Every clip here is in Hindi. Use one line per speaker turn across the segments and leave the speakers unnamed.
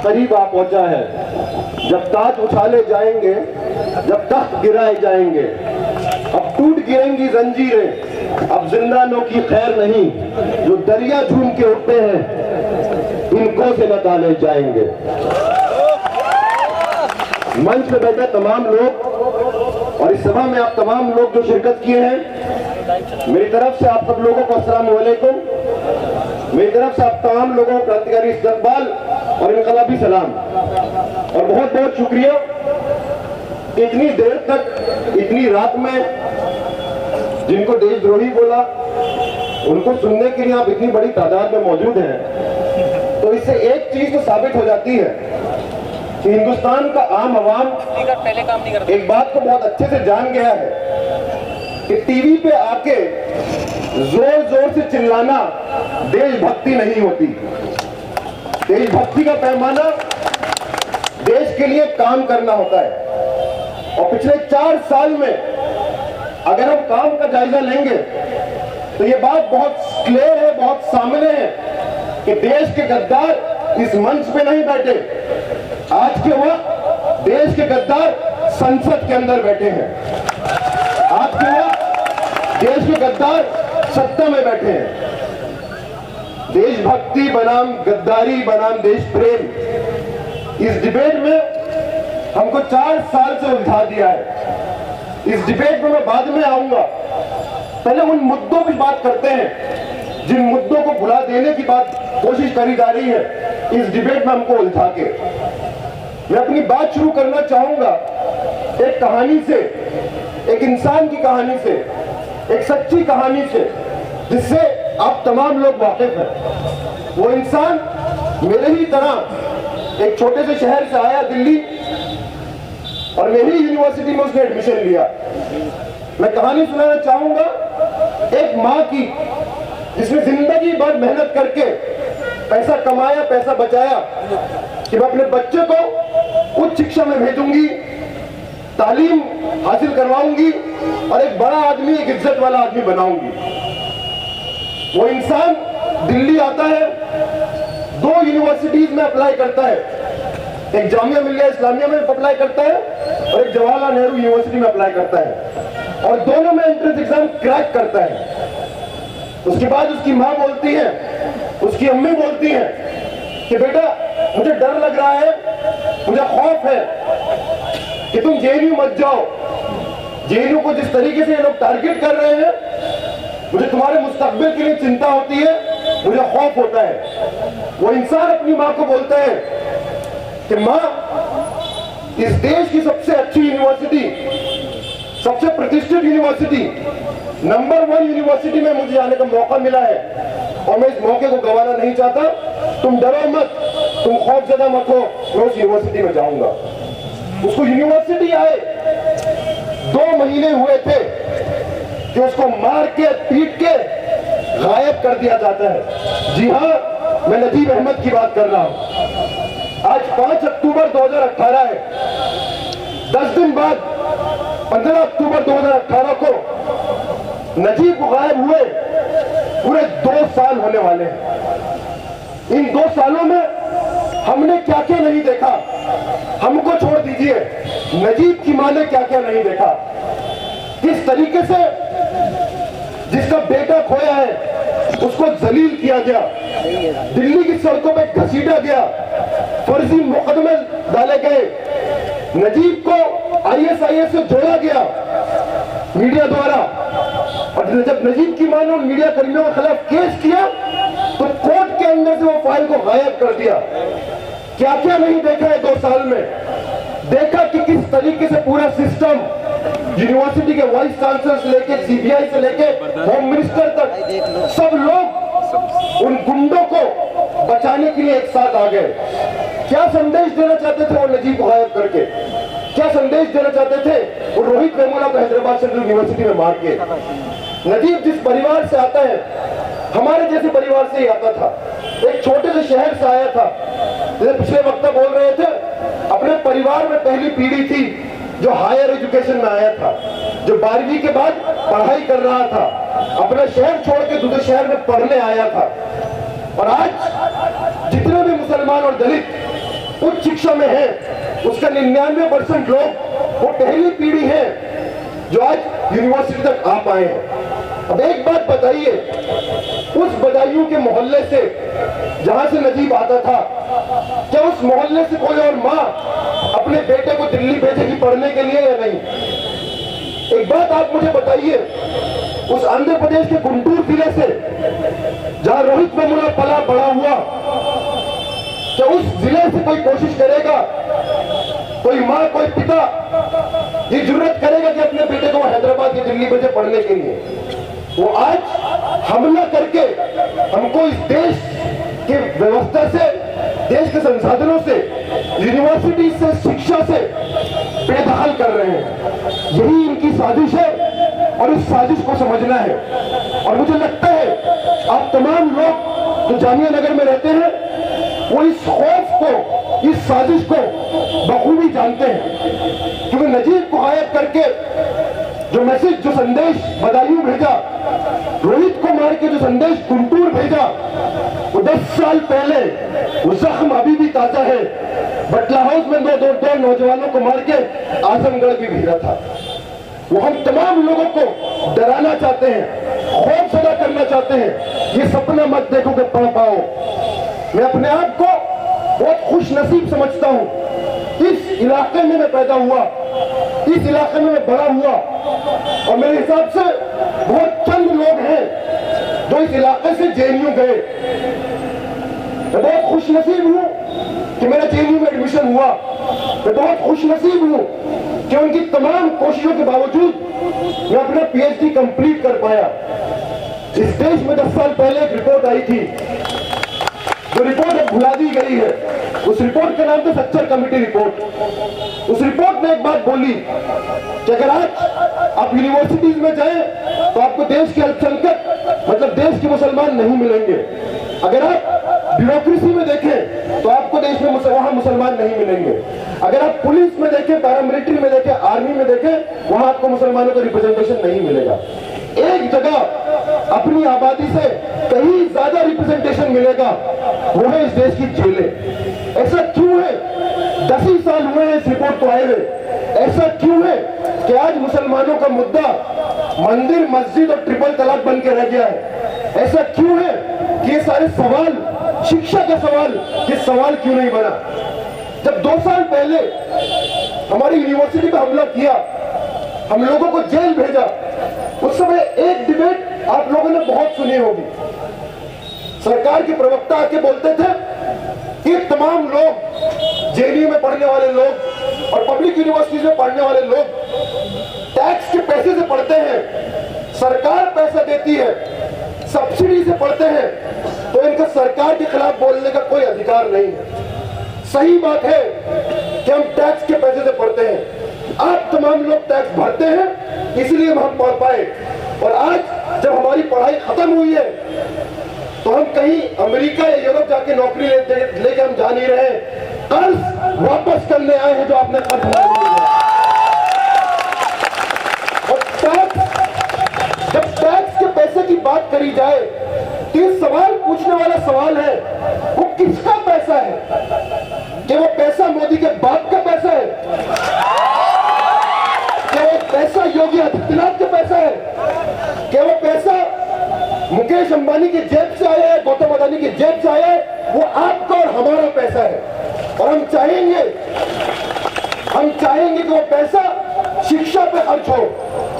करीब आ पहुंचा है। जब ताज उछाले जाएंगे, जब तख्त गिराए जाएंगे, अब टूट गिरेंगी जंजीरें, अब जिंदानों की खैर नहीं, जो दरिया झूम के उठते हैं इनको से न डाले जाएंगे। मंच पे बैठे तमाम लोग और इस सभा में आप तमाम लोग जो शिरकत किए हैं, मेरी तरफ से आप सब लोगों को अस्सलाम वालेकुम। मेरी तरफ से आप तमाम लोगों को क्रांतिकारी इस्तकबाल और इनकलाबी सलाम और बहुत बहुत शुक्रिया। इतनी देर तक, इतनी रात में जिनको देशद्रोही बोला उनको सुनने के लिए आप इतनी बड़ी तादाद में मौजूद हैं, तो इससे एक चीज तो साबित हो जाती है कि हिंदुस्तान का आम आवाम पहले काम नहीं करता। एक बात को बहुत अच्छे से जान गया है कि टीवी पे आके जोर जोर से चिल्लाना देशभक्ति नहीं होती। देशभक्ति का पैमाना देश के लिए काम करना होता है। और पिछले 4 साल में अगर हम काम का जायजा लेंगे तो ये बात बहुत क्लियर है, बहुत सामने है कि देश के गद्दार इस मंच पे नहीं बैठे। आज के वक्त देश के गद्दार संसद के अंदर बैठे हैं। आज के वक्त देश के गद्दार सत्ता में बैठे हैं। देशभक्ति बनाम गद्दारी बनाम देश प्रेम, इस डिबेट में हमको 4 साल से उलझा दिया है। इस डिबेट में मैं बाद में आऊंगा, पहले उन मुद्दों की बात करते हैं जिन मुद्दों को भुला देने की बात कोशिश करी जा रही है इस डिबेट में हमको उलझा के। मैं अपनी बात शुरू करना चाहूंगा एक कहानी से, एक इंसान की कहानी से, एक सच्ची कहानी से जिससे आप तमाम लोग वाकिफ हैं। वो इंसान मेरे ही तरह एक छोटे से शहर से आया दिल्ली और मेरी यूनिवर्सिटी में उसने एडमिशन लिया। मैं कहानी सुनाना चाहूंगा एक माँ की जिसने जिंदगी भर मेहनत करके पैसा कमाया, पैसा बचाया कि मैं अपने बच्चे को उच्च शिक्षा में भेजूंगी, तालीम हासिल करवाऊंगी और एक बड़ा आदमी, एक इज्जत वाला आदमी बनाऊंगी। वो इंसान दिल्ली आता है, 2 यूनिवर्सिटीज में अप्लाई करता है, एक जामिया मिलिया इस्लामिया में अप्लाई करता है और एक जवाहरलाल नेहरू यूनिवर्सिटी में अप्लाई करता है और दोनों में एंट्रेंस एग्जाम क्रैक करता है। उसके बाद उसकी माँ बोलती है, उसकी अम्मी बोलती है कि बेटा मुझे डर लग रहा है, मुझे खौफ है कि तुम जेएनयू मत जाओ। जेएनयू को जिस तरीके से ये लोग टारगेट कर रहे हैं, मुझे तुम्हारे मुस्तकबिल के लिए चिंता होती है, मुझे खौफ होता है। वो इंसान अपनी माँ को बोलता है कि माँ, इस देश की सबसे अच्छी यूनिवर्सिटी, सबसे प्रतिष्ठित यूनिवर्सिटी, नंबर 1 यूनिवर्सिटी में मुझे जाने का मौका मिला है और मैं इस मौके को गंवाना नहीं चाहता। तुम डरो मत, तुम खौफजदा मत हो, मैं उस यूनिवर्सिटी में जाऊंगा। उसको यूनिवर्सिटी आए 2 महीने हुए थे कि उसको मार के, पीट के गायब कर दिया जाता है। जी हाँ, मैं नजीब अहमद की बात कर रहा हूं। आज 5 अक्टूबर 2018 है। 10 दिन बाद 15 अक्टूबर 2018 को नजीब गायब हुए पूरे 2 साल होने वाले हैं। इन 2 सालों में हमने क्या क्या नहीं देखा, हमको छोड़ दीजिए, नजीब की मां ने क्या क्या नहीं देखा। किस तरीके से जिसका बेटा खोया है उसको जलील किया गया, दिल्ली की सड़कों पे घसीटा गया, फर्जी मुकदमे डाले गए, नजीब को ISIS से जोड़ा गया मीडिया द्वारा। और जब नजीब की मां ने उन मीडिया कर्मियों के खिलाफ केस किया तो कोर्ट के अंदर से वो फाइल को गायब कर दिया। क्या क्या नहीं देखा है 2 साल में। देखा कि किस तरीके से पूरा सिस्टम, यूनिवर्सिटी के वाइस चांसलर से लेके CBI से लेके होम मिनिस्टर तक, सब लोग उन गुंडों को बचाने के लिए एक साथ आ गए। क्या संदेश देना चाहते थे वो नजीब को गायब करके? क्या संदेश देना चाहते थे वो रोहित वेमुला को हैदराबाद सेंट्रल यूनिवर्सिटी में मार के? नजीब जिस परिवार से आता है, हमारे जैसे परिवार से ही आता था, एक छोटे से शहर से आया था। जैसे पिछले वक्त बोल रहे थे, अपने परिवार में पहली पीढ़ी थी जो हायर एजुकेशन में आया था, जो 12वीं के बाद पढ़ाई कर रहा था, अपना शहर छोड़ के दूसरे शहर में पढ़ने आया था। और आज जितने भी मुसलमान और दलित उच्च शिक्षा में है, उसका 99% लोग वो पहली पीढ़ी है जो आज यूनिवर्सिटी तक आ पाए हैं। अब एक बात बताइए, उस बदायूं के मोहल्ले से जहां से नजीब आता था, क्या उस मोहल्ले से कोई और माँ अपने बेटे को दिल्ली भेजेगी पढ़ने के लिए या नहीं? एक बात आप मुझे बताइए, उस आंध्र प्रदेश के गुंटूर जिले से जहां रोहित वेमुला पला बड़ा हुआ, क्या उस जिले से कोई कोशिश करेगा, कोई माँ कोई पिता ये जुर्रत करेगा कि अपने बेटे को हैदराबाद या दिल्ली भेजे पढ़ने के लिए? वो आज हमला करके हमको इस देश की व्यवस्था से, देश के संसाधनों से, यूनिवर्सिटी से, शिक्षा से बेदखल कर रहे हैं। यही इनकी साजिश है और इस साजिश को समझना है। और मुझे लगता है आप तमाम लोग जो जामिया नगर में रहते हैं वो इस खौफ को, इस साजिश को बखूबी जानते हैं, क्योंकि नजीब को गायब करके जो मैसेज, जो संदेश बदायूं भेजा, रोहित को मार के जो संदेश गुंटूर भेजा, वो 10 साल पहले, वो जख्म अभी भी ताजा है। बटला हाउस में दो नौजवानों को मार के आजमगढ़ भी भेजा था। वो हम तमाम लोगों को डराना चाहते हैं, खौफ सदा करना चाहते हैं। ये सपना मत देखो कि पढ़ पाओ। मैं अपने आप को बहुत खुश नसीब समझता हूँ। इस इलाके में मैं पैदा हुआ, इस इलाके में मैं बड़ा हुआ, और मेरे हिसाब से बहुत चंद लोग हैं जो इस इलाके से जेएनयू गए। मैं बहुत खुश नसीब हूँ कि मेरा जेएनयू में एडमिशन हुआ। मैं बहुत खुश नसीब हूँ कि उनकी तमाम कोशिशों के बावजूद मैं अपना पीएचडी कंप्लीट कर पाया। इस देश में 10 साल पहले एक रिपोर्ट आई थी, जो रिपोर्ट अब भुला दी गई है। उस रिपोर्ट का नाम था सच्चर कमेटी रिपोर्ट। उस रिपोर्ट ने एक बात बोली कि अगर आज आप यूनिवर्सिटीज में जाएं तो आपको देश के अल्पसंख्यक, मतलब देश के मुसलमान नहीं मिलेंगे। अगर आप ब्यूरोक्रेसी में देखें तो आपको देश में वहां मुसलमान नहीं मिलेंगे। अगर आप पुलिस में देखें, पैरामिलिट्री में देखें, आर्मी में देखें, वहां आपको मुसलमानों का रिप्रेजेंटेशन नहीं मिलेगा। एक जगह अपनी आबादी से कहीं ज्यादा रिप्रेजेंटेशन मिलेगा, वो है इस देश की जेलें। ऐसा क्यों है? 10 ही साल हुए हैं इस रिपोर्ट को आए हुए। ऐसा क्यों है कि आज मुसलमानों का मुद्दा मंदिर, मस्जिद और ट्रिपल तलाक बन के रह गया है? ऐसा क्यों है कि ये सारे सवाल, शिक्षा का सवाल, ये सवाल क्यों नहीं बना? जब 2 साल पहले हमारी यूनिवर्सिटी पे हमला किया, हम लोगों को जेल भेजा, उस समय एक डिबेट आप लोगों ने बहुत सुनी होगी। सरकार के प्रवक्ता आके बोलते थे कि तमाम लोग, जेएनयू में पढ़ने वाले लोग और पब्लिक यूनिवर्सिटीज में पढ़ने वाले लोग टैक्स के पैसे से पढ़ते हैं, सरकार पैसा देती है, सब्सिडी से पढ़ते हैं, तो इनका सरकार के खिलाफ बोलने का कोई अधिकार नहीं है। सही बात है कि हम टैक्स के पैसे से पढ़ते हैं। आप तमाम लोग टैक्स भरते हैं, इसलिए हम पढ़ पाए। और आज जब हमारी पढ़ाई खत्म हुई है तो हम कहीं अमेरिका या यूरोप जाके नौकरी लेके हम जा नहीं रहे, कर्ज वापस करने आए हैं जो आपने कर्ज लिया है। और जब टैक्स के पैसे की बात करी जाए तो ये सवाल पूछने वाला सवाल है, वो किसका पैसा है? क्या वो पैसा मोदी के बाप का पैसा है? क्या वो पैसा योगी आदित्यनाथ का पैसा है? क्या वो पैसा मुकेश अंबानी की जेब से आया है, गौतम अदानी की जेब से आया है? वो आपका और हमारा पैसा है। और हम चाहेंगे कि वो पैसा शिक्षा पे खर्च हो,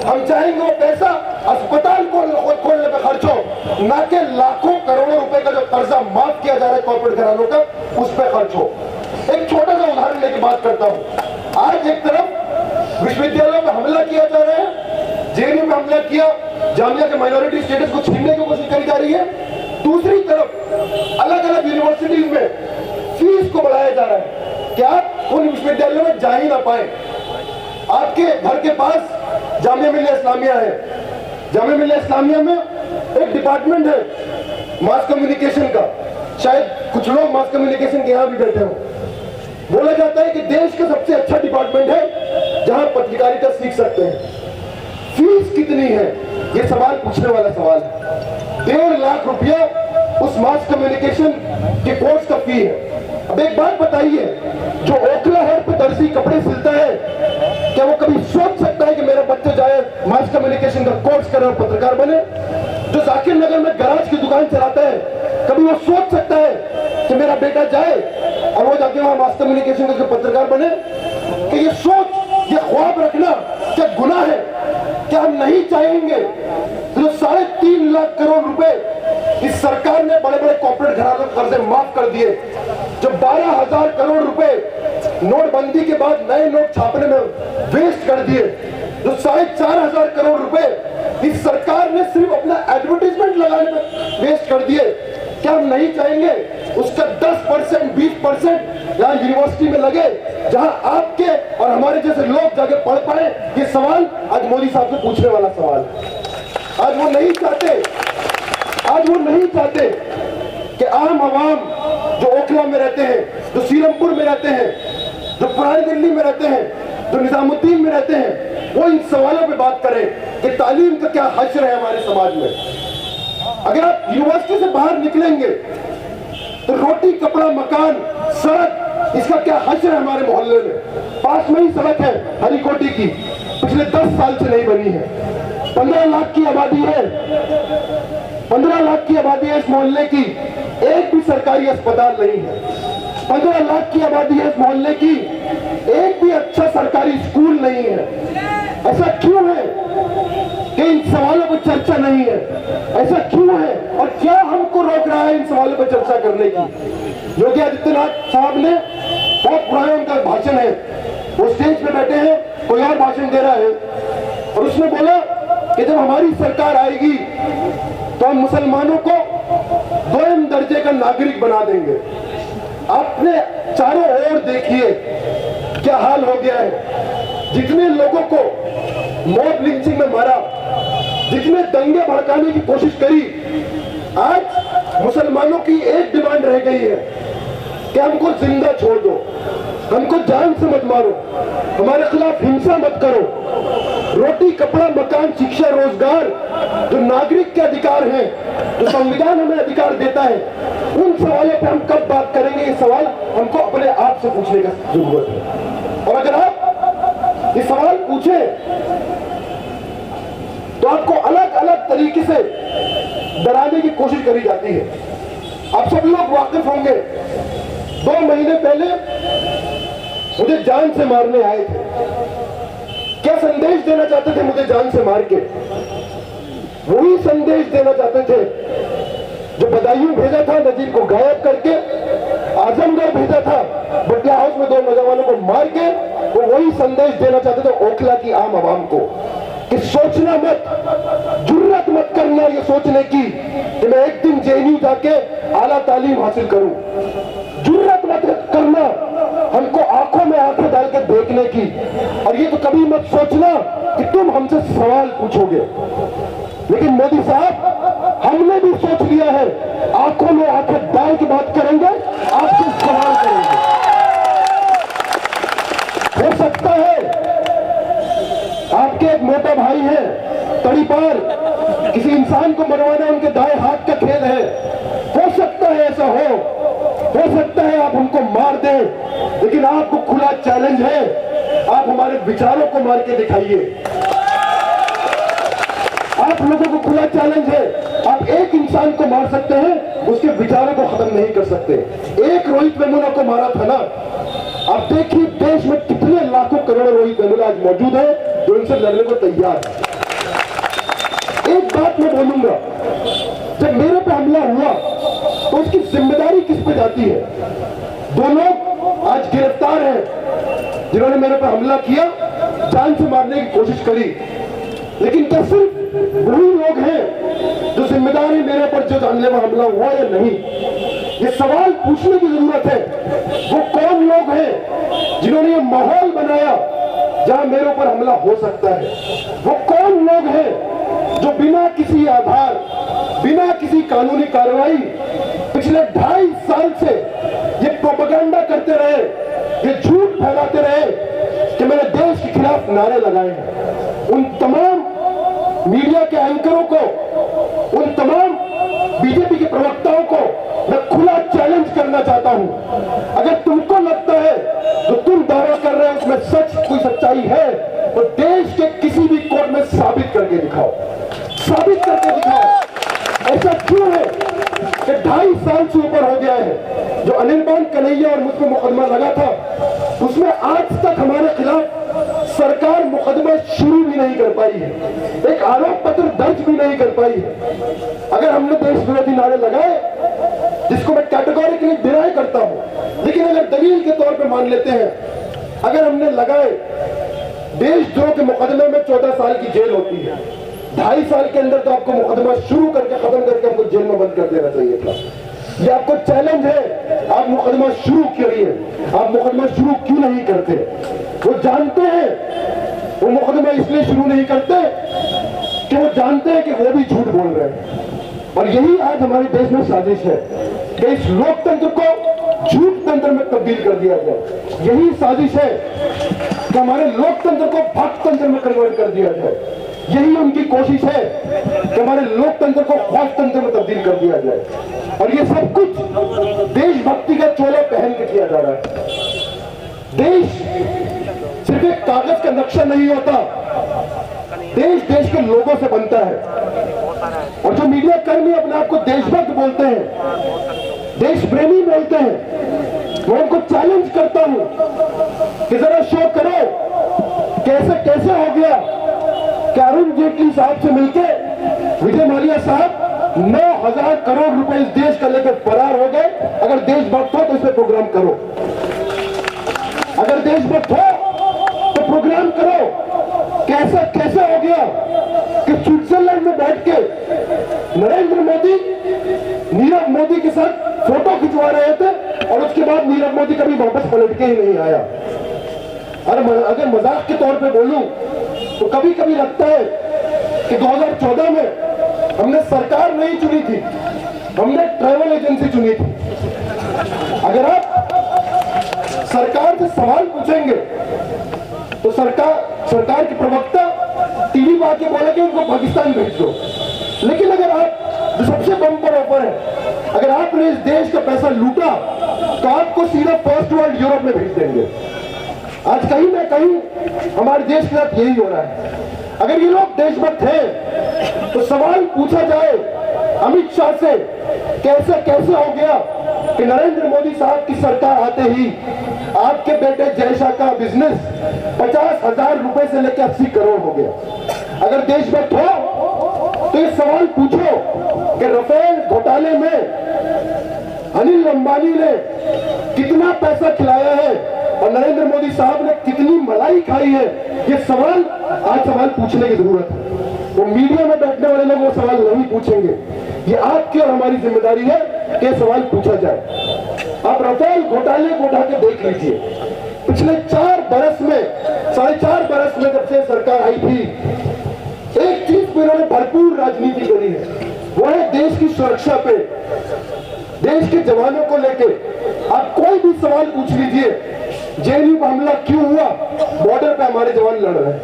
हम चाहेंगे वो पैसा अस्पताल खोलने पे खर्च हो, ना कि लाखों करोड़ों रुपए का जो कर्जा माफ किया जा रहा है कॉर्पोरेट घरानों का, उस पर खर्च हो। एक छोटा सा उदाहरण लेके बात करता हूं। आज एक तरफ विश्वविद्यालयों में हमला किया जा रहा है, जेएनयू में हमला किया, जामिया के माइनॉरिटी स्टेटस को छीनने की कोशिश करी जा रही है। दूसरी तरफ अलग अलग यूनिवर्सिटीज में फीस को बढ़ाया जा रहा है कि आप उन विश्वविद्यालयों में जा ही ना पाए। आपके घर के पास जामिया मिल्लिया इस्लामिया है, जामिया मिल्लिया इस्लामिया में एक डिपार्टमेंट है मास कम्युनिकेशन का, शायद कुछ लोग मास कम्युनिकेशन के यहाँ भी बैठे हो। बोला जाता है कि देश का सबसे अच्छा डिपार्टमेंट है जहां पत्रकारिता सीख सकते हैं। फीस कितनी है, ये सवाल पूछने वाला सवाल है। 1.5 लाख रुपया उस मास कम्युनिकेशन के कोर्स का फी है। अब एक बात बताइए, जो ओखला है पे दर्जी कपड़े सिलता है, क्या वो कभी सोच सकता है कि मेरा बच्चा जाए मास कम्युनिकेशन का कोर्स करे और पत्रकार बने? जो जाकिर नगर में गराज की दुकान चलाता है, कभी वो सोच सकता है कि मेरा बेटा जाए और वो जाके वहां मास कम्युनिकेशन का पत्रकार बने? कि ये सोच, ये ख्वाब रखना क्या गुनाह है? क्या हम नहीं चाहेंगे जो 3.5 लाख करोड़ रुपए इस सरकार ने बड़े बड़े कॉर्पोरेट घरानों के कर्जे माफ कर दिए, जो 12,000 करोड़ रुपए नोटबंदी के बाद नए नोट छापने में वेस्ट कर दिए, जो 4,500 करोड़ रुपए इस सरकार ने सिर्फ अपना एडवर्टाइजमेंट लगाने में वेस्ट कर दिए, क्या हम नहीं चाहेंगे उसका 10%, 20% यहाँ यूनिवर्सिटी में लगे, जहां आपके और हमारे जैसे लोग जाके पढ़ पाए? ये सवाल आज मोदी साहब से पूछने वाला सवाल है। आज वो नहीं चाहते कि आम आवाम जो ओखला में रहते हैं, जो सीरमपुर में रहते हैं, जो पुरानी दिल्ली में रहते हैं, जो निजामुद्दीन में रहते हैं, वो इन सवालों पे बात करें कि तालीम का क्या हश्र है हमारे समाज में। अगर आप यूनिवर्सिटी से बाहर निकलेंगे तो रोटी, कपड़ा, मकान, सड़क, इसका क्या हश्र है हमारे मोहल्ले में? पास में ही सड़क है हरिकोटी की, पिछले 10 साल से नहीं बनी है। 15 लाख की आबादी है, 15 लाख की आबादी है इस मोहल्ले की, एक भी सरकारी अस्पताल नहीं है। 15 लाख की आबादी है इस मोहल्ले की, एक भी अच्छा सरकारी स्कूल नहीं है। ऐसा क्यों है कि इन सवालों पर चर्चा नहीं है? ऐसा क्यों है और क्या हमको रोक रहा है इन सवालों पर चर्चा करने की? योगी आदित्यनाथ साहब ने, बहुत पुराना उनका भाषण है, वो स्टेज पे बैठे हैं, कोई और भाषण दे रहा है और उसने बोला कि जब हमारी सरकार आएगी तो हम मुसलमानों को 2म दर्जे का नागरिक बना देंगे। आपने चारों ओर देखिए क्या हाल हो गया है। जितने लोगों को मॉब लिंचिंग में मारा, जितने दंगे भड़काने की कोशिश करी, आज मुसलमानों की एक डिमांड रह गई है कि हमको जिंदा छोड़ दो, हमको जान से मत मारो, हमारे खिलाफ हिंसा मत करो। रोटी, कपड़ा, मकान, शिक्षा, रोजगार जो नागरिक के अधिकार हैं, जो संविधान हमें अधिकार देता है, उन सवालों पे हम कब बात करेंगे? ये सवाल हमको अपने आप से पूछने का जरूरत है। और अगर आप ये सवाल पूछे तो आपको अलग अलग तरीके से डराने की कोशिश करी जाती है। आप सब लोग वाकिफ होंगे, 2 महीने पहले मुझे जान से मारने आए थे। क्या संदेश देना चाहते थे मुझे जान से मार के? वही संदेश देना चाहते थे जो बदायूं भेजा था नजीब को गायब करके, आजमगढ़ भेजा था बटिया हाउस में 2 नौजवानों को मार के। वो वही संदेश देना चाहते थे ओखला की आम आवाम को कि सोचना मत, जुर्रत मत करना ये सोचने की कि मैं एक दिन जेएनयू जाके आला तालीम हासिल करूं। जुर्रत मत करना हमको आंखों में आंखें डाल के देखने की, और ये तो कभी मत सोचना कि तुम हमसे सवाल पूछोगे। लेकिन मोदी साहब, हमने भी सोच लिया है, आंखों में आंखें डाल के बात करेंगे, आपसे सवाल करेंगे। हो सकता है आपके एक मोटा भाई है तड़ीपार, किसी इंसान को मरवाना उनके दाएं हाथ का खेल है, हो सकता है ऐसा हो सकता है आप हमको मार दें, लेकिन आपको खुला चैलेंज है, आप हमारे विचारों को मार के दिखाइए। आप लोगों को खुला चैलेंज है, आप एक इंसान को मार सकते हैं, उसके विचारों को खत्म नहीं कर सकते। एक रोहित वेमुला को मारा था ना, आप देखिए देश में कितने लाखों करोड़ों रोहित वेमुला आज मौजूद है जो इनसे लड़ने को तैयार है। एक बात मैं बोलूंगा, जब मेरे पे हमला हुआ तो उसकी जिम्मेदारी किस पे जाती है? 2 लोग आज गिरफ्तार हैं जिन्होंने मेरे पे हमला किया, जान से मारने की कोशिश करी, लेकिन क्या सिर्फ वही लोग हैं जो जिम्मेदार है मेरे पर जो जानलेवा हमला हुआ या नहीं? ये सवाल पूछने की जरूरत है। वो कौन लोग हैं जिन्होंने ये माहौल बनाया जहां मेरे ऊपर हमला हो सकता है? वो कौन लोग हैं जो बिना किसी आधार, बिना किसी कानूनी कार्रवाई पिछले 2.5 साल से ये प्रोपेगेंडा करते रहे, ये झूठ फैलाते रहे कि मैंने देश के खिलाफ नारे लगाए हैं? उन तमाम मीडिया के एंकरों को, उन तमाम बीजेपी के प्रवक्ताओं को मैं खुला चैलेंज करना चाहता हूं। अगर तुमको लगता है क्यों है कि 2.5 साल से ऊपर हो गया है जो अनिर्बान कन्हैया और मुझ पर मुकदमा लगा था, उसमें आज तक हमारे खिलाफ सरकार मुकदमा शुरू भी नहीं कर पाई है, एक आरोप पत्र दर्ज भी नहीं कर पाई है। अगर हमने देश विरोधी नारे लगाए, जिसको मैं कैटेगोरिकली डिनाई करता हूं, लेकिन अगर दलील के तौर पे मान लेते हैं, अगर हमने लगाए देशद्रोह के मुकदमे में 14 साल की जेल होती है, 2.5 साल के अंदर तो आपको मुकदमा शुरू करके खत्म करके हमको जेल में बंद कर देना चाहिए था। ये आपको चैलेंज है, आप मुकदमा शुरू करिए, आप मुकदमा शुरू क्यों नहीं करते? वो जानते हैं वो मुकदमा इसलिए शुरू नहीं करते कि वो जानते हैं कि वो भी झूठ बोल रहे हैं। और यही आज हमारे देश में साजिश है कि इस लोकतंत्र को झूठ तंत्र में तब्दील कर दिया जाए। यही साजिश है कि हमारे लोकतंत्र को भक्त तंत्र में कन्वर्ट कर दिया जाए। यही उनकी कोशिश है कि हमारे लोकतंत्र को ख्वाज तंत्र में तब्दील कर दिया जाए। और ये सब कुछ देशभक्ति का चोला पहन के किया जा रहा है। देश सिर्फ एक कागज का नक्शा नहीं होता, देश देश के लोगों से बनता है। और जो मीडिया कर्मी अपने आप को देशभक्त बोलते हैं, देश प्रेमी बोलते हैं, मैं उनको चैलेंज करता हूं कि जरा शो करो कैसे हो गया कि अरुण जेटली साहब से मिलकर विजय माल्या साहब 9,000 करोड़ रुपए इस देश का लेकर फरार हो गए। अगर देशभक्त हो तो इस पर प्रोग्राम करो, अगर देशभक्त हो तो प्रोग्राम करो। कैसे हो गया कि स्विट्जरलैंड में बैठ के नरेंद्र मोदी नीरव मोदी के साथ फोटो खिंचवा रहे थे और उसके बाद नीरव मोदी कभी वापस पलट के ही नहीं आया। अगर मजाक के तौर पे बोलूं तो कभी कभी लगता है कि 2014 में हमने सरकार नहीं चुनी थी, हमने ट्रैवल एजेंसी चुनी थी। अगर आप सरकार से सवाल पूछेंगे तो सरकार के प्रवक्ता टीवी पर आके बोलेंगे उनको पाकिस्तान भेज दो। लेकिन अगर आप जो सबसे बम्पर ऑफर है, अगर आपने इस देश का पैसा लूटा तो आपको सीधा फर्स्ट वर्ल्ड यूरोप में भेज देंगे। आज कहीं ना कहीं हमारे देश के साथ यही हो रहा है। अगर ये लोग देशभक्त हैं तो सवाल पूछा जाए अमित शाह से, कैसे हो गया कि नरेंद्र मोदी साहब की सरकार आते ही आपके बेटे जय शाह का बिजनेस 50,000 रुपए से लेकर 80 करोड़ हो गया। अगर देशभक्त हो तो ये सवाल पूछो कि राफेल घोटाले में अनिल अंबानी ने कितना पैसा खिलाया है और नरेंद्र मोदी साहब ने कितनी मलाई खाई है। ये सवाल आज पूछने की जरूरत है। वो मीडिया में बैठने वाले लोग वो सवाल नहीं पूछेंगे। ये आपकी और हमारी जिम्मेदारी है कि सवाल पूछा जाए। आप राफेल घोटाले को उठा के देख लीजिए, पिछले 4 बरस में, 4.5 बरस में जब से सरकार आई थी, एक चीज पे इन्होंने भरपूर राजनीति करी है, वो है देश की सुरक्षा पे, देश के जवानों को लेके। आप कोई भी सवाल पूछ लीजिए, जेएनयू का हमला क्यों हुआ? बॉर्डर पे हमारे जवान लड़ रहे हैं।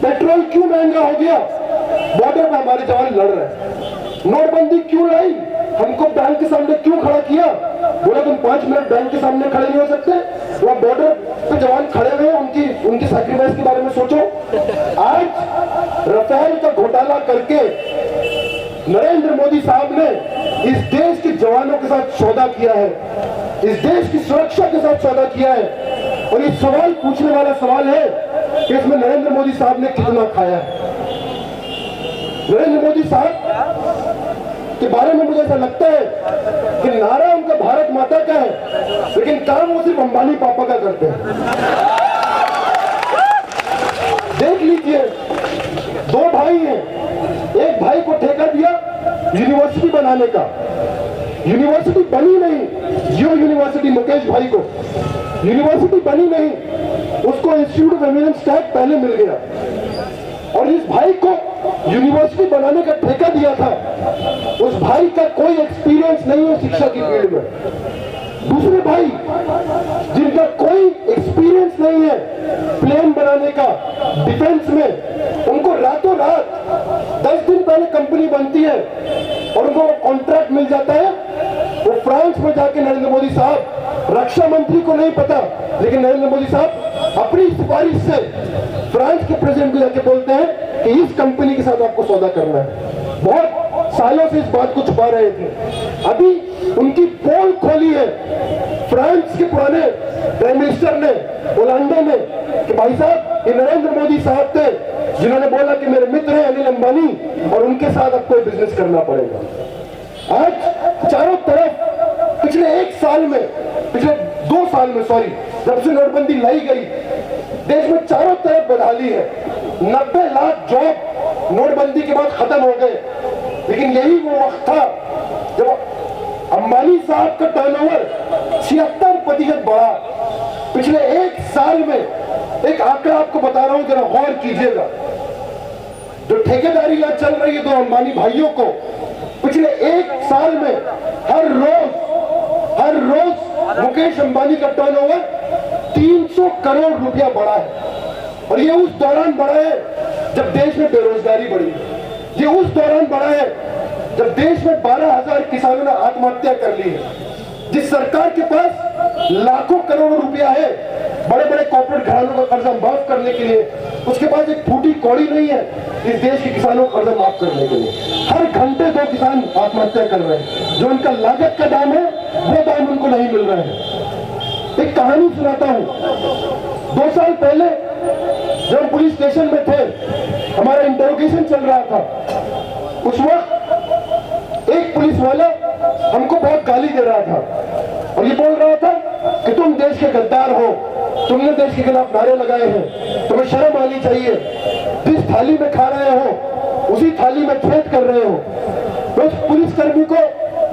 पेट्रोल क्यों महंगा हो गया? बॉर्डर पे हमारे जवान लड़ रहे हैं। नोटबंदी क्यों लाई? हमको बैंक के सामने क्यों खड़ा किया? बोला तुम 5 मिनट बैंक के सामने खड़े नहीं हो सकते, वहां बॉर्डर पे जवान खड़े हुए हैं, उनकी सैक्रिफाइस के बारे में सोचो। आज राफेल का घोटाला करके नरेंद्र मोदी साहब ने इस देश के जवानों के साथ सौदा किया है, इस देश की सुरक्षा के साथ सौदा किया है। और ये सवाल पूछने वाला सवाल है कि इसमें नरेंद्र मोदी साहब ने कितना खाया है। नरेंद्र मोदी साहब के बारे में मुझे ऐसा लगता है कि नारा उनका भारत माता का है, लेकिन काम वो सिर्फ अंबानी पापा का करते हैं। देख लीजिए, 2 भाई हैं, एक भाई को ठेका दिया यूनिवर्सिटी बनाने का, यूनिवर्सिटी बनी नहीं। यो यूनिवर्सिटी मुकेश भाई को यूनिवर्सिटी बनी नहीं, उसको इंस्टीट्यूट ऑफ एमिनेंस टैग पहले मिल गया। और इस भाई को यूनिवर्सिटी बनाने का ठेका दिया था, उस भाई का कोई एक्सपीरियंस नहीं है शिक्षा की फील्ड में। दूसरे भाई जिनका कोई एक्सपीरियंस नहीं है प्लेन बनाने का, डिफेंस में, उनको रातों रात 10 दिन पहले कंपनी बनती है और उनको कॉन्ट्रैक्ट मिल जाता है। वो फ्रांस में जाके नरेंद्र मोदी साहब, रक्षा मंत्री को नहीं पता, लेकिन नरेंद्र मोदी साहब अपनी सिफारिश से फ्रांस के प्रेसिडेंट को जाके बोलते हैं कि इस कंपनी के साथ आपको सौदा करना है। बहुत सालों से इस बात को छुपा रहे थे। अभी उनकी पोल खोली है फ्रांस के पुराने प्राइम मिनिस्टर ने ओलांडे में कि भाई साहब ये नरेंद्र मोदी साहब थे जिन्होंने बोला कि मेरे मित्र हैं अनिल अंबानी और उनके साथ अब कोई बिजनेस करना पड़ेगा। आज चारों तरफ पिछले 2 साल में सॉरी, जब से नोटबंदी लाई गई देश में चारों तरफ बदहाली है। 90 लाख जॉब नोटबंदी के बाद खत्म हो गए। लेकिन यही वो वक्त था जब अंबानी साहब का टर्नओवर 76% बढ़ा। पिछले 1 साल में एक आंकड़ा आपको बता रहा हूं, जरा गौर कीजिएगा। जो ठेकेदारी यहां चल रही है 2 अंबानी भाइयों को, पिछले 1 साल में हर रोज मुकेश अंबानी का टर्नओवर 300 करोड़ रुपया बढ़ा है। और ये उस दौरान बढ़ा है जब देश में बेरोजगारी बढ़ी। ये उस दौरान बढ़ा है जब देश में 12,000 किसानों ने आत्महत्या कर ली है। जिस सरकार के पास लाखों करोड़ों रुपया है बड़े बड़े कॉर्पोरेट घरानों का कर्जा माफ करने के लिए, उसके पास एक फूटी कौड़ी नहीं है इस देश के किसानों का कर्जा माफ करने के लिए। हर घंटे 2 किसान आत्महत्या कर रहे हैं। जो उनका लागत का दाम है वो दाम उनको नहीं मिल रहा है। एक कहानी सुनाता हूं। 2 साल पहले जब हम पुलिस स्टेशन में थे, हमारा इंटरोगेशन चल रहा था। उस वक्त एक पुलिस वाला हमको बहुत गाली दे रहा था और ये बोल रहा था कि तुम देश के गद्दार हो, तुमने देश के खिलाफ नारे लगाए हैं, तुम्हें शर्म आनी चाहिए। जिस थाली में खा रहे हो उसी थाली में खेत कर रहे हो। तो उस पुलिसकर्मी को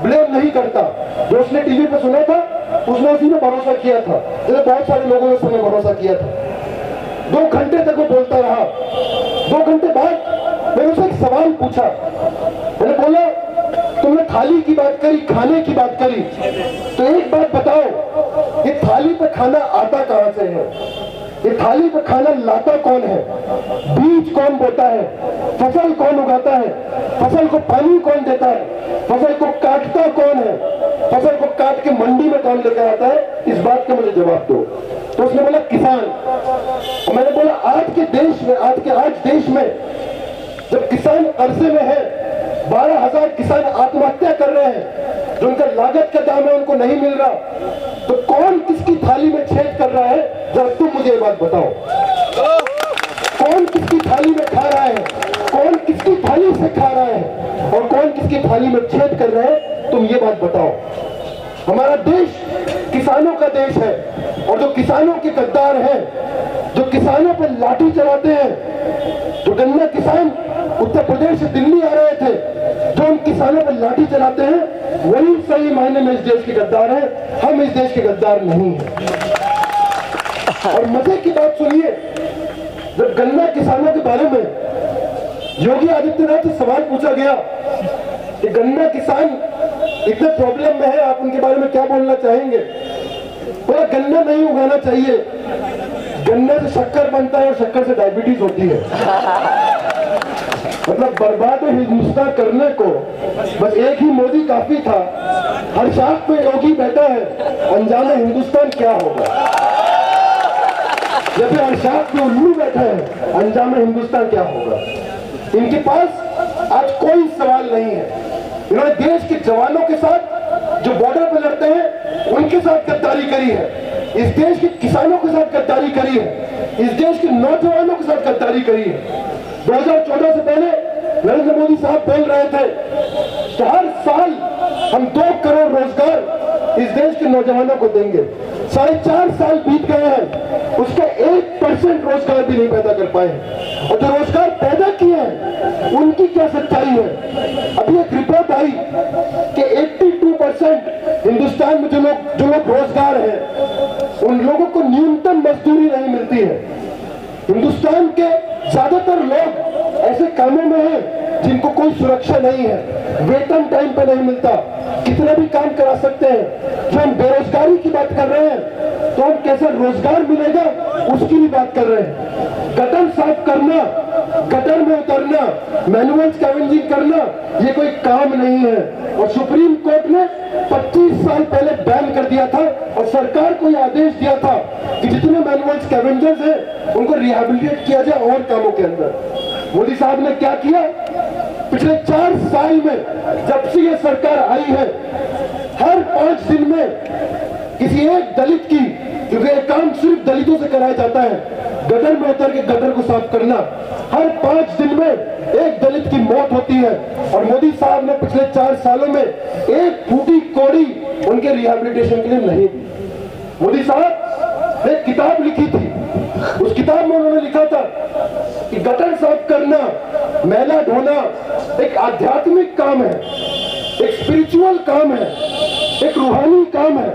ब्लेम नहीं करता। जो उसने टीवी पे सुना था उसने उसी में भरोसा किया था, जैसे बहुत सारे लोगों ने उसमें भरोसा किया था। 2 घंटे तक वो बोलता रहा। 2 घंटे बाद मैंने उससे एक सवाल पूछा। मैंने बोला तुमने थाली की बात करी, खाने की बात करी, तो एक बात बताओ, ये थाली पे खाना आता कहां से है? ये थाली पे खाना लाता कौन है? बीज कौन बोता है? फसल कौन उगाता है? फसल को पानी कौन देता है? फसल को काटता कौन है? फसल को काट के मंडी में कौन लेकर आता है? इस बात का मुझे जवाब दो। तो उसने बोला किसान। और मैंने बोला आज देश में जब किसान कर्जे में है, 12,000 किसान आत्महत्या कर रहे हैं, जो उनका लागत का दाम है उनको नहीं मिल रहा, तो कौन किसकी थाली में छेद कर रहा है? जरा तुम मुझे ये बात बताओ। कौन किसकी थाली में खा रहा है? कौन किसकी थाली से खा रहा है और कौन किसकी थाली में छेद कर रहा है? तुम ये बात बताओ। हमारा देश किसानों का देश है और जो किसानों के गद्दार हैं, जो किसानों पर लाठी चलाते हैं, जो गन्ना किसान उत्तर प्रदेश से दिल्ली आ रहे थे, जो उन किसानों पर लाठी चलाते हैं, वही सही मायने में इस देश के गद्दार हैं। हम इस देश के गद्दार नहीं हैं। और मजे की बात सुनिए, जब गन्ना किसानों के बारे में योगी आदित्यनाथ से सवाल पूछा गया कि गन्ना किसान इतने प्रॉब्लम में है, आप उनके बारे में क्या बोलना चाहेंगे? बोला गन्ना नहीं उगाना चाहिए, गन्ने से शक्कर बनता है और शक्कर से डायबिटीज होती है। मतलब बर्बाद हिंदुस्तान करने को बस एक ही मोदी काफी था। हर शाख पे योगी बैठा है, अंजाम हिंदुस्तान क्या होगा? जब हर शाख पे उल्लू बैठा है, अंजाम हिंदुस्तान क्या होगा? इनके पास आज कोई सवाल नहीं है। इन्होंने देश के जवानों के साथ जो बॉर्डर पर लड़ते हैं उनके साथ गद्दारी करी है, इस देश के किसानों के साथ गद्दारी करी है, इस देश के नौजवानों के साथ गद्दारी करी है। 2014 से पहले नरेंद्र मोदी साहब बोल रहे थे कि हर साल हम 2 करोड़ रोजगार इस देश के नौजवानों को देंगे। 4.5 साल बीत गए हैं, उसका 1% रोजगार भी नहीं पैदा कर पाए। और जो रोजगार पैदा किए हैं उनकी क्या सच्चाई है? अभी एक रिपोर्ट आई कि 82% हिंदुस्तान में जो लोग रोजगार हैं उन लोगों को न्यूनतम मजदूरी नहीं मिलती है। हिंदुस्तान के ज्यादातर लोग ऐसे कामों में हैं जिनको कोई सुरक्षा नहीं है, वेतन टाइम पे नहीं मिलता, कितना भी काम करा सकते हैं। जो हम बेरोजगारी की बात कर रहे हैं तो हम कैसे रोजगार मिलेगा उसकी भी बात कर रहे हैं। गटर साफ करना, गटर में उतरना, मैनुअल स्कैवेंजिंग करना ये कोई काम नहीं है। और सुप्रीम कोर्ट ने 25 साल पहले बैन कर दिया था और सरकार को यह आदेश दिया था कि जितने मैनुअल स्कैवेंजर्स हैं उनको रिहैबिलिटेट किया जाए और कामों के अंदर। मोदी साहब ने क्या किया? पिछले 4 साल में जब से ये सरकार आई है, हर 5 दिन में किसी एक दलित की, क्योंकि ये काम सिर्फ दलितों से कराया जाता है, गटर में उतर के गटर को साफ करना, हर 5 दिन में एक दलित की मौत होती है। और मोदी साहब ने पिछले 4 सालों में एक फूटी कौड़ी उनके रिहैबिलिटेशन के लिए नहीं दी। मोदी साहब ने एक किताब लिखी थी, उस किताब में उन्होंने लिखा था कि गटर साफ करना, मैला ढोना एक आध्यात्मिक काम है, एक स्पिरिचुअल काम है, एक रूहानी काम है।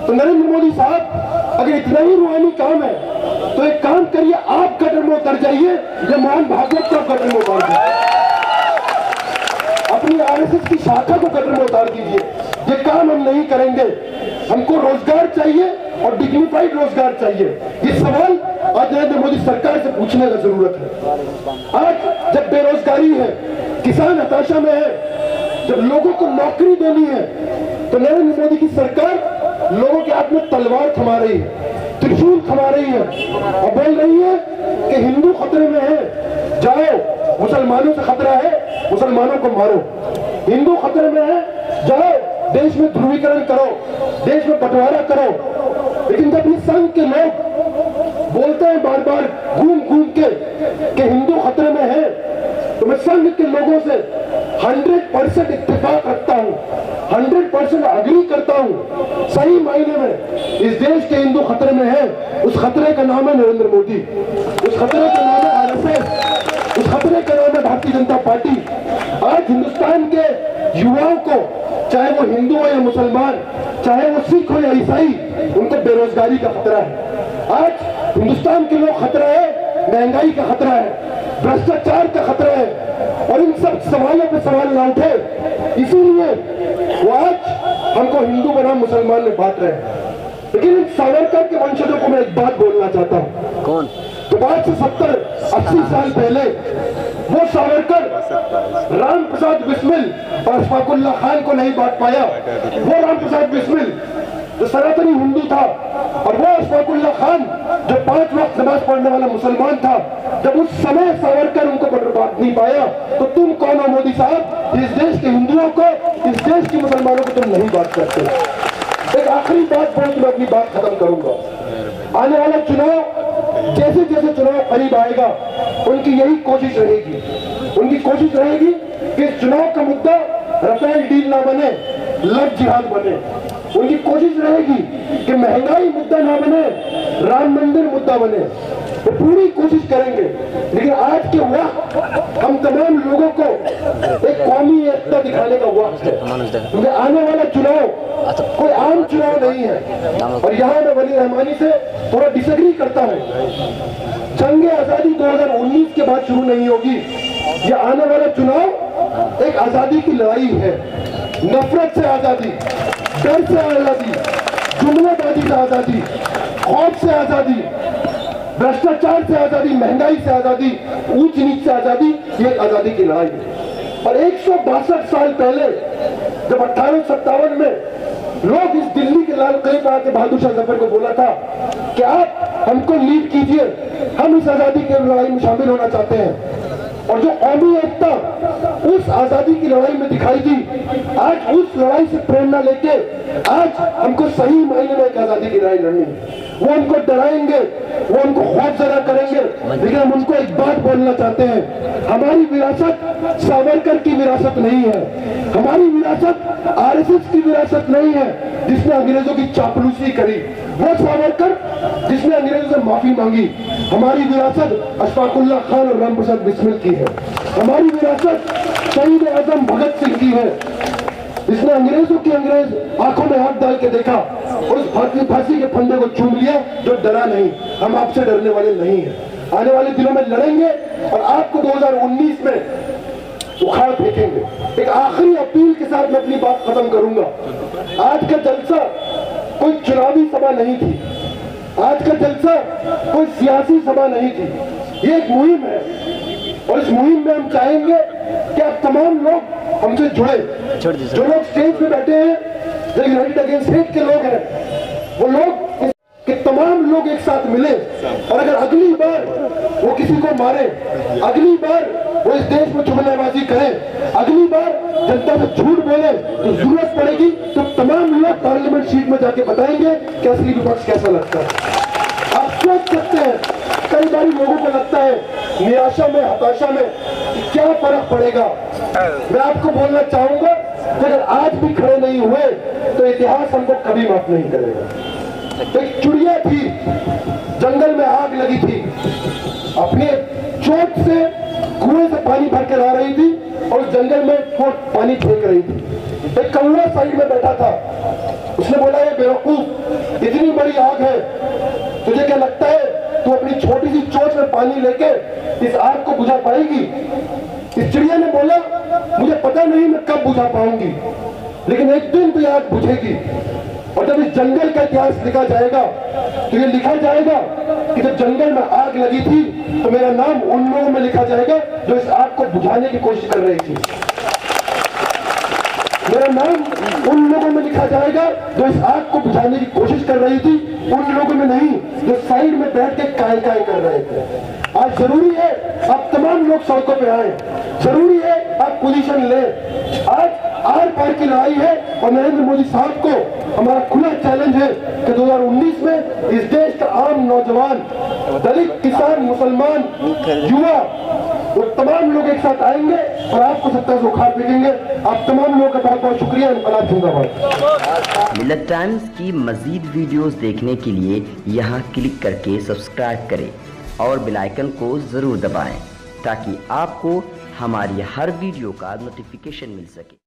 तो नरेंद्र मोदी साहब अगर इतना ही रूहानी काम है तो एक काम करिए, आप गटर में उतर जाइए या मोहन भागवत को गटर में उतार दीजिए, अपनी आरएसएस की शाखा को गटर में उतार दीजिए। ये काम हम नहीं करेंगे। हमको रोजगार चाहिए और डिग्निफाइड रोजगार चाहिए। ये सवाल आज नरेंद्र मोदी सरकार से पूछने की जरूरत है। आज जब बेरोजगारी है, किसान हताशा में है, जब लोगों को नौकरी देनी है, तो नरेंद्र मोदी की सरकार लोगों के हाथ में तलवार थमा रही है, त्रिशूल थमा रही है और बोल रही है कि हिंदू खतरे में है, जाओ, मुसलमानों से खतरा है, मुसलमानों को मारो। हिंदू खतरे में है, जाओ, देश में ध्रुवीकरण करो, देश में बंटवारा करो। लेकिन जब ये संघ के लोग बोलते हैं बार बार घूम घूम के कि हिंदू खतरे में है, तो मैं संघ के लोगों से 100% इत्तेफाक रखता हूं, 100% अग्री करता हूं। सही मायने में इस देश के हिंदू खतरे में है। उस खतरे का नाम है नरेंद्र मोदी, उस खतरे का नाम है आरएसएस, उस खतरे का नाम है भारतीय जनता पार्टी। आज हिंदुस्तान के युवाओं को, चाहे वो हिंदू हो या मुसलमान, चाहे वो सिख हो या ईसाई, उनको बेरोजगारी का खतरा है। आज हिंदुस्तान के लोग खतरा है, महंगाई का खतरा है, भ्रष्टाचार का खतरा है। और इन सब सवालों पे सवाल ना उठे, इसीलिए वो आज हमको हिंदू बनाम मुसलमान में बांट रहे हैं। लेकिन इन सावरकर के वंशजों को मैं एक बात बोलना चाहता हूँ।
कौन?
तो आज से 70-80 साल पहले वो सावरकर राम प्रसाद बिस्मिल और अशफाकुल्ला खान को नहीं बांट पाया। वो राम प्रसाद बिस्मिल जो सनातनी हिंदू था, और वो अशफाकुल्ला खान जो 5 वक्त नमाज पढ़ने वाला मुसलमान था, जब उस समय सावरकर उनको बांट नहीं पाया, तो तुम कौन हो मोदी साहब? इस देश के हिंदुओं को, इस देश के मुसलमानों को तुम नहीं बांट सकते। एक आखिरी बात बोल के मैं अपनी बात खत्म करूंगा। आने वाला चुनाव, जैसे जैसे चुनाव करीब आएगा, उनकी यही कोशिश रहेगी, उनकी कोशिश रहेगी कि इस चुनाव का मुद्दा राफेल डील ना बने, लव जिहाद बने। उनकी कोशिश रहेगी कि महंगाई मुद्दा ना बने, राम मंदिर मुद्दा बने। वो पूरी कोशिश करेंगे। लेकिन आज के वक्त हम तमाम लोगों को एक कौमी एकता दिखाने का वक्त है, क्योंकि आने वाला चुनाव कोई आम चुनाव नहीं है। और यहाँ मैं वली रहमानी से थोड़ा डिसएग्री करता हूँ। जंग आजादी 2019 के बाद शुरू नहीं होगी। ये आने वाला चुनाव एक आजादी की लड़ाई है। नफरत से आजादी, डर से आजादी, जुमलेबाजी से आजादी, खौफ से आजादी, भ्रष्टाचार से आजादी, महंगाई से आजादी, ऊंच नीच से आजादी, ये आजादी की लड़ाई है। और 162 साल पहले जब 1857 में लोग इस दिल्ली के लाल किले पर आके बहादुर शाह जफर को बोला था कि आप हमको लीड कीजिए, हम इस आजादी की लड़ाई में शामिल होना चाहते हैं। और जो कौमी एकता उस आजादी की लड़ाई में दिखाई दी, आज उस लड़ाई से प्रेरणा लेके आज हमको सही मायने में एक आजादी की लड़ाई लड़नी है। वो उनको डराएंगे, वो उनको खौफजदा करेंगे, लेकिन हम उनको एक बात बोलना चाहते हैं, हमारी विरासत सावरकर की विरासत नहीं है, हमारी विरासत आरएसएस की विरासत नहीं है जिसने अंग्रेजों की चापलूसी करी, वो सावरकर जिसने अंग्रेजों से माफी मांगी। हमारी विरासत अशफाकुल्ला खान और राम प्रसाद बिस्मिल की है। हमारी विरासत शहीद आजम भगत सिंह की है, जिसने अंग्रेजों की अंग्रेज आंखों में हाथ डाल के देखा और उस फांसी के फंदे को चूम लिया, जो डरा नहीं। हम आपसे डरने वाले नहीं हैं। आने वाले दिनों में लड़ेंगे और आपको 2019 में उखाड़ फेंकेंगे। एक आखिरी अपील के साथ मैं अपनी बात खत्म करूंगा। आज का जलसा कोई चुनावी सभा नहीं थी, आज का जलसा कोई सियासी सभा नहीं थी। ये एक मुहिम है और इस मुहिम में हम चाहेंगे कि आप तमाम लोग हमसे जुड़े। जो लोग स्टेज पे बैठे हैं, जो यूनाइटेड अगेंस्ट हेट के लोग हैं, वो लोग कि तमाम लोग एक साथ मिले और अगर अगली बार वो किसी को मारे, अगली बार वो इस देश में जुमलेबाजी करें। अगली बार जनता से झूठ बोले तो जरूरत पड़ेगी तो तमाम लोग पार्लियामेंट सीट में जाके बताएंगे कि असली विपक्ष कैसा लगता है। आप सोच सकते हैं, कई बार लोगों को लगता है निराशा में, हताशा में क्या फर्क पड़ेगा। मैं आपको बोलना चाहूंगा कि अगर आज भी खड़े नहीं हुए तो इतिहास हमको कभी माफ नहीं करेगा। एक चिड़िया थी, जंगल में आग लगी थी, अपने चोट से कुएं से पानी भर के ला रही थी और जंगल में पानी फेंक रही थी। एक कौवा साइड में बैठा था, उसने बोला ये बेवकूफ, इतनी बड़ी आग है, तुझे क्या लगता है तू अपनी छोटी सी चोट में पानी लेके इस आग को बुझा पाएगी? इस चिड़िया ने बोला मुझे पता नहीं मैं कब बुझा पाऊंगी, लेकिन एक दिन तो ये आग बुझेगी। और जब इस जंगल का इतिहास लिखा जाएगा तो ये लिखा जाएगा कि जब जंगल में आग लगी थी तो मेरा नाम उन लोगों में लिखा जाएगा जो इस आग को बुझाने की कोशिश कर रही थी। मेरा नाम उन लोगों में लिखा जाएगा जो इस आग को बुझाने की कोशिश कर रही थी, उन लोगों में नहीं जो साइड में बैठ के काय काय कर रहे थे। आज जरूरी है आप तमाम लोग सड़कों पे आए, जरूरी है आप पोजीशन लें। आज आर पार की लड़ाई है और नरेंद्र मोदी साहब को हमारा खुला चैलेंज है कि 2019 में इस देश का आम नौजवान, दलित, किसान, मुसलमान, युवा, वो तमाम लोग एक साथ आएंगे और आपको सत्ता से उखाड़ फेंकेंगे। आप तमाम लोगों का बहुत बहुत शुक्रिया। इनकलाब जिंदाबाद।
मिल्लत टाइम्स की मजीद वीडियोस देखने के लिए यहाँ क्लिक करके सब्सक्राइब करें और बेल आइकन को ज़रूर दबाएं ताकि आपको हमारी हर वीडियो का नोटिफिकेशन मिल सके।